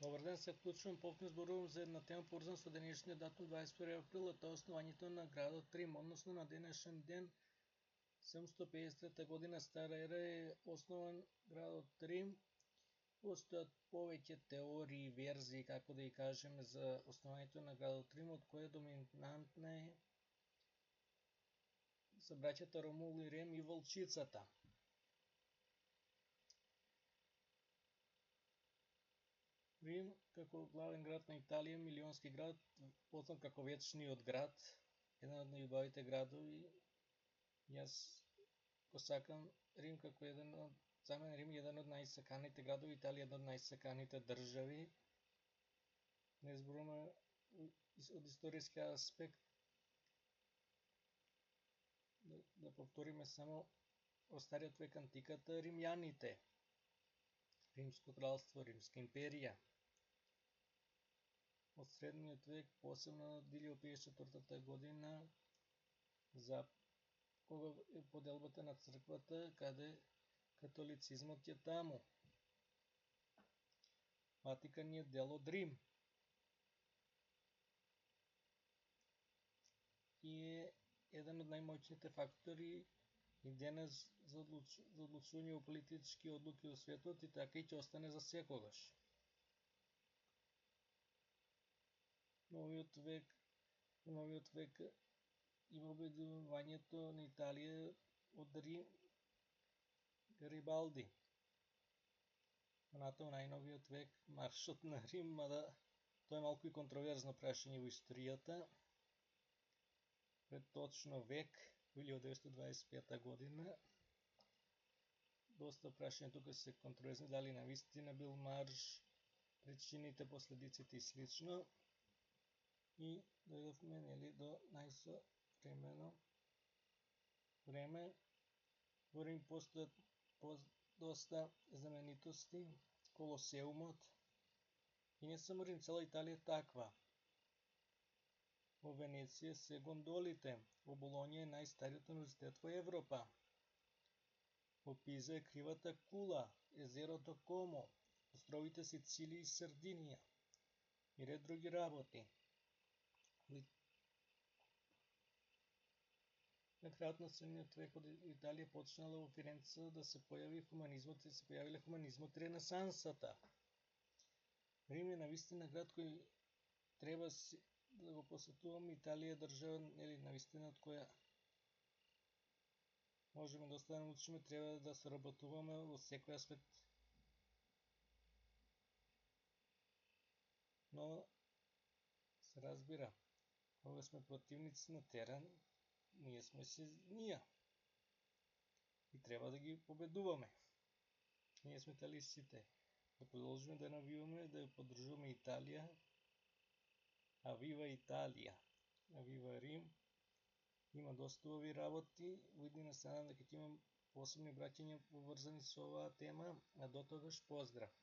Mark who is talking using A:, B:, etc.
A: Добар ден, се вклучувам, повторно зборувам за една тема поврзана со денешниот датум 21 април, а тоа е основањето на градот Рим, односно на денешен ден 753 година стара ера е основан градот Рим. Постојат повеќе теории, верзии, како да ги кажеме, за основањето на градот Рим, од која доминантна е за браќата Ромул и Рем и волчицата. Рим, како главен град на Италија, милионски град, познат како вечниот град, еден од најубавите градови. Јас го сакам Рим како за мен Рим е еден од најсаканите градови, Италија една од најсаканите држави. Не зборуваме од историски аспект, да повториме само од стариот век антиката, римјаните, Римско кралство, Римска империја. Од средниот век, посебно од 1054 година, за кога е поделбата на црквата, каде католицизмот е таму. Ватикан е дел од Рим. И е еден од најмоćните фактори и денес за одлучување во политички одлуки во светот, и така и ќе остане за секогаш. Новиот век има обединувањето на Италија од Рим, Гарибалди. Натаму најновиот век, маршот на Рим, мада тоа е малку и контроверзно прашање во историјата. Пред точно век, во 1925 година, доста прашања тука се контроверзни, дали навистина бил марш, причините, последиците и слично. И дојдовме до најсовремено време. Во Рим постојат доста знаменитости, Колосеумот, и не само Рим, цела Италија е таква. Во Венеција се гондолите, во Болоња е најстариот универзитет во Европа. Во Пиза е кривата кула, езерото Комо, островите Сицилија и Сардинија и ред други работи. На крајот на средниот век од Италија почнала во Фиренца да се појави хуманизмот и се појавиле хуманизмот и ренесансата. Рим е навистина град кој треба да го посетуваме. Италија е држава навистина од која можеме доста да научиме, треба да соработуваме во секој аспект. Но се разбира, кога сме противници на терен, ние сме си ние. И треба да ги победуваме. Ние сме италисците. Да продолжиме да навиваме, да ја поддржуваме Италија. Авива Италија, авива Рим. Има доста убави работи. Во иднина се надам дека ќе имам посебни браќања поврзани со оваа тема. А до тогаш, поздрав!